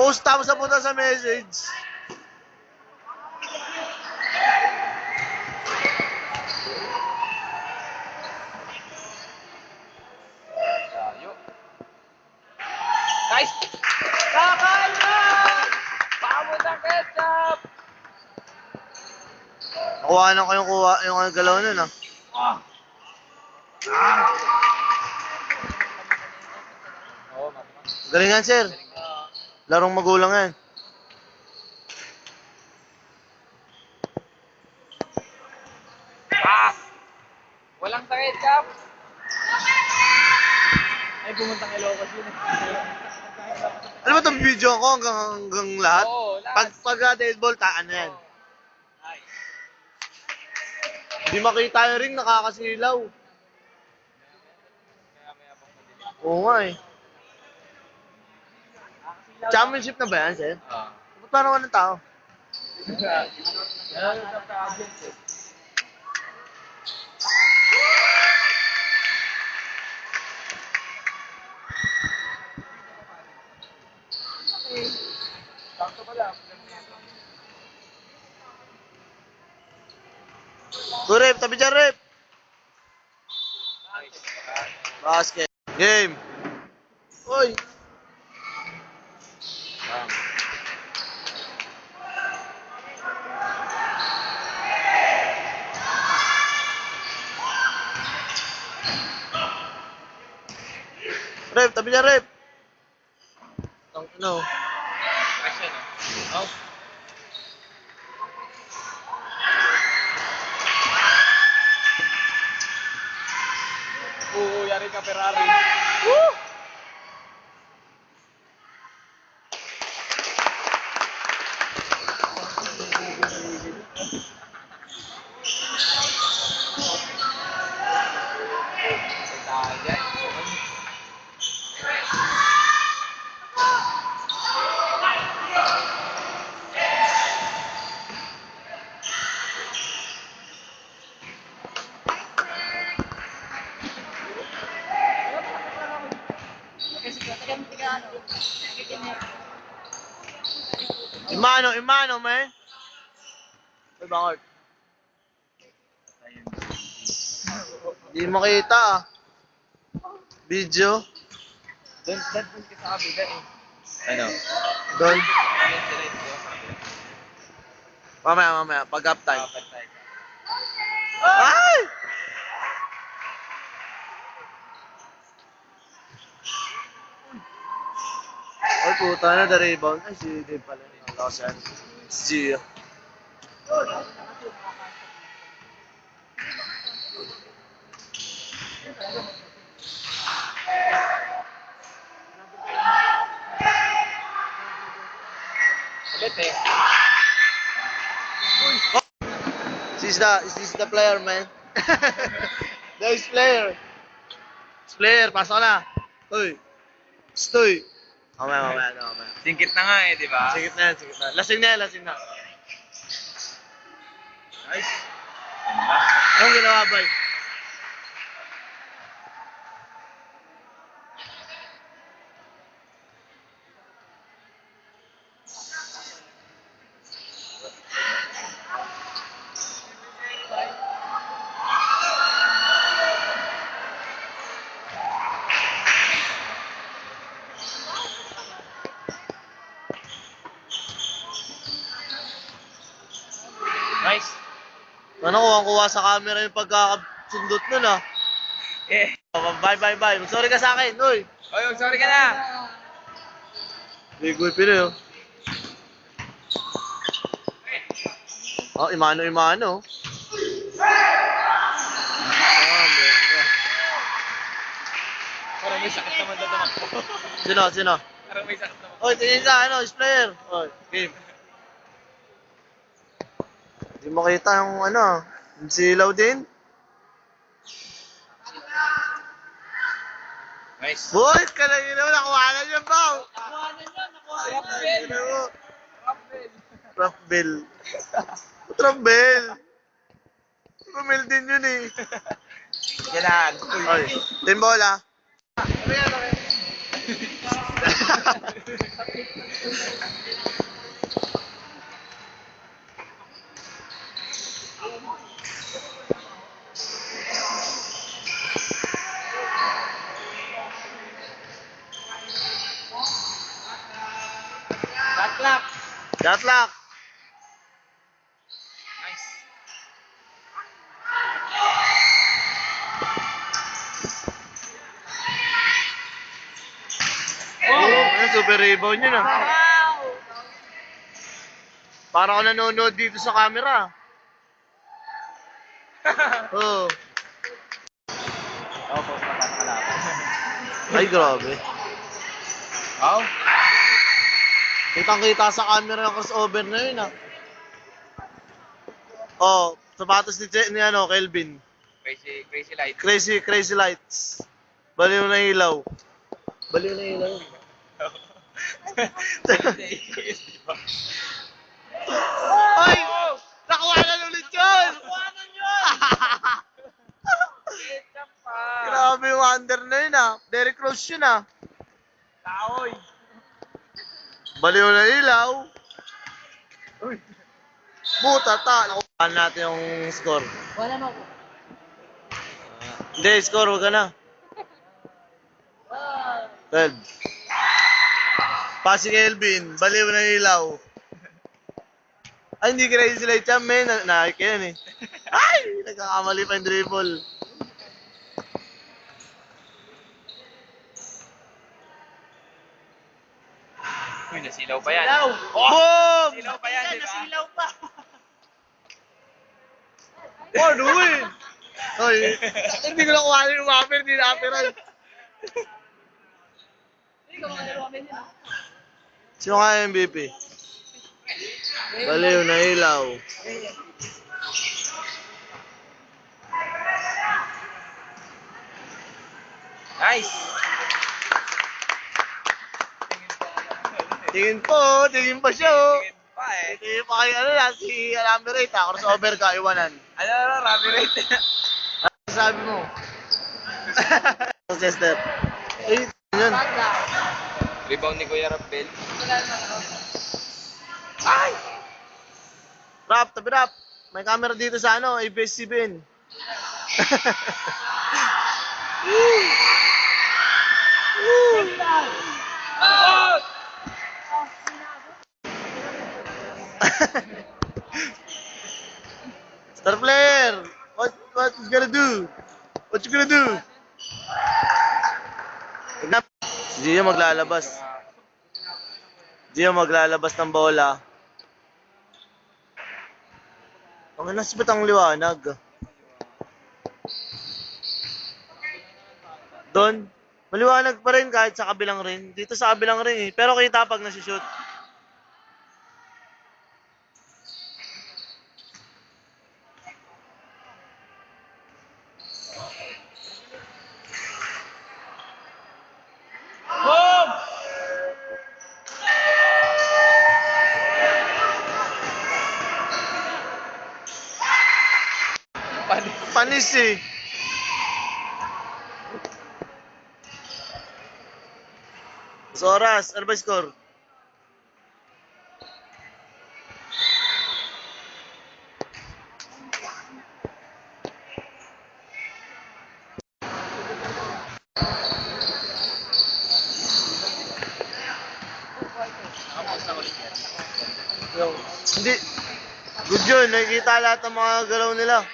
Post tapos sa punta sa message. Layo. Nice! Kakayan! Pamo na ketchup! Nakuha ko yung galaw nun ah. Oo, mama. Galingan sir. Larong magulang yan. Walang sa ketchup! Ay, pumuntang Ilocos yun eh. Ano ba itong video ko hanggang lahat? Oo, lahat. Pag dead ball, taan na yan. Nice. Di makita yung ring, nakakasilaw. Kaya may abang madilim. Oo nga eh. Championship na ba yan, sir? Ba't parang anong tao? Ano yung ka-agent eh? Sakto pala. Go rep, tabi dyan rep. Basket. Game. Uy. Rep, tabi dyan rep. Ano? Question eh. Oh. Oo, yari ka Ferrari. Woo! Imano, man. Uy, bakit? Di makita ah. Video. Doon ka sa kabila eh. Ano? Doon. Alin sila ito? Mamaya. Pag up time. Pantay ka. Ay! Ay, puta na, the rebound. Ay, si Dave pala. Nakasan. Si Gio. Ulit eh. Is this the player, man? Nice player. This player, pasok na. Uy. Stoy. Mamaya. Singkit na nga eh, di ba? Sige na. Lasing na. Nice. Anong ginawa, boy? Nice. Ano, kuha sa camera yung pagkakasundot nun, ah. Eh. Bye. Sorry ka sa akin, uy. Oy, sorry ka na. Big boy Pinoy, oh. Oh, imano. Parang may sakit naman na tumakbo. Sino? Parang may sakit naman. Oy, tingin ka, is player. Oy, game. Hindi mo kita yung yung silaw din. Nice. Boys, kanagin mo, nakuha na niya, Pao. Rapbel. Rapbel. Ramel din yun eh. Yan. Oy, team bola. Shot clock. Shot lock. Nice. Oh, super rebound yun ah. Wow! Parang ako nanonood dito sa camera. Oh. Oo, post na paano kalaban. Ay, grabe. Wow. Kitang-kita sa camera yung crossover na yun ah. Oh, sapatos ni ano, Kelvin. Crazy light. Crazy lights. Baliw na ilaw. Baliw na ilaw. Ay! Nakuha na ulit yun! Nakuhanan yun! Ketchup pa. Grabe yung under na yun ah. Derrick Rose yun ah. Taoy. Baliw na ilaw. Uy. Butata. Nakuha natin yung score. Wala na ako. Hindi, score. Huwag ka na. 12. Passing Elvin. Baliw na ilaw. Ay, hindi crazy light yan, men. Nakik yan eh. Ay! Nagkakamali pa yung dribble. Uy, nasilaw pa yan. Boom! Nasilaw pa yan, di ba? Nasilaw pa. Ano eh? Oy, hindi ko na kuha yung whopper, hindi na aperal. Hindi ko makadalawa din yun. Sino nga MVP? Baliw na ilaw. Nice. Tingin pa siya oh. Tingin pa eh. Tingin pa kayo ano lang, si Alamirate ha, crossover ka, iwanan. Ano, Rami rate. Ano sabi mo? Chester. Eh, yun. Rebound ni Kuya Rappel. Ay! Rap, tabi rap. May camera dito sa ano, ABS-CBN. Star player! What you gonna do? What you gonna do? Si Gio maglalabas. Gio maglalabas ng bola. Ang nasibit ang liwanag. Doon, maliwanag pa rin kahit sa kabilang ring. Dito sa kabilang ring eh. Pero kita pag nasi-shoot. Boom! Panis eh. Oras, ano ba yung score? Hindi. Good yun, nakikita lahat ng mga galaw nila.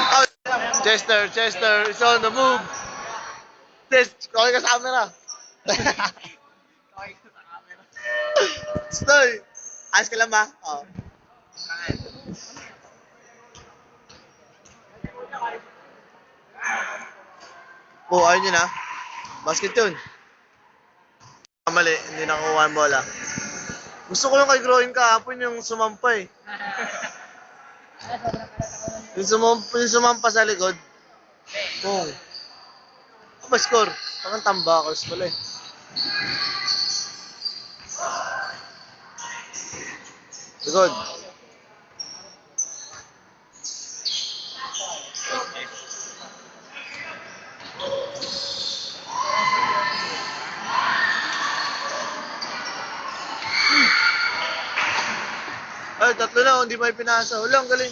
Oh, Chester is on the move. Okay ka sa camera. Stoy. Ayos ka lang ba? Oo. Oh, ayun yun ha. Basket yun. Mali, hindi nakuha ang bola. Gusto ko yung kay Groin kahapon yung sumampa eh. Yung sumampa sa likod. Oo. Ano ba score? Parang tambakos pala eh. Likod. Ay, tatlo na, hindi may pinasa. Ulang, galing.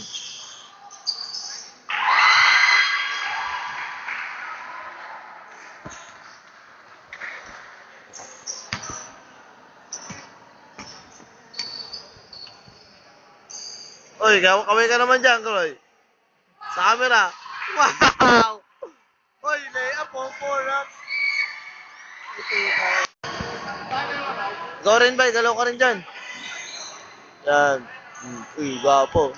Oy, kaway ka naman dyan, Kroy. Sa camera. Wow! Oy, layup, 4-up. Ikaw rin, bay. Galaw ka rin dyan. Yan. Uy, gwapo.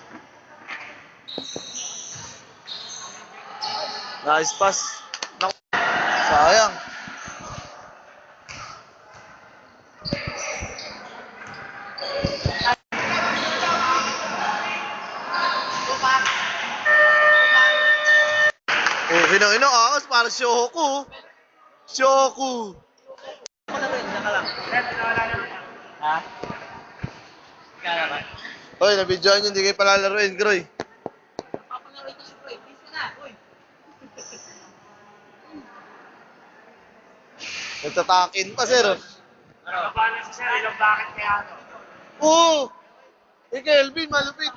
Nice pass. Naku. Sayang. Oh, kinang-inang angas. Parang Shoku. Shoku. Ako na rin, saka lang. Ha? Ikaw naman. Oy, nabidyoan yun. Hindi kayo palalaruin, Groy. Papalaro ito si Floyd. Busy na. Uy. Nagtatakin pa, sir. Ano? Paano si Sir? Ilang bakit kaya ano? Oo! Eh, Kelvin, malupit.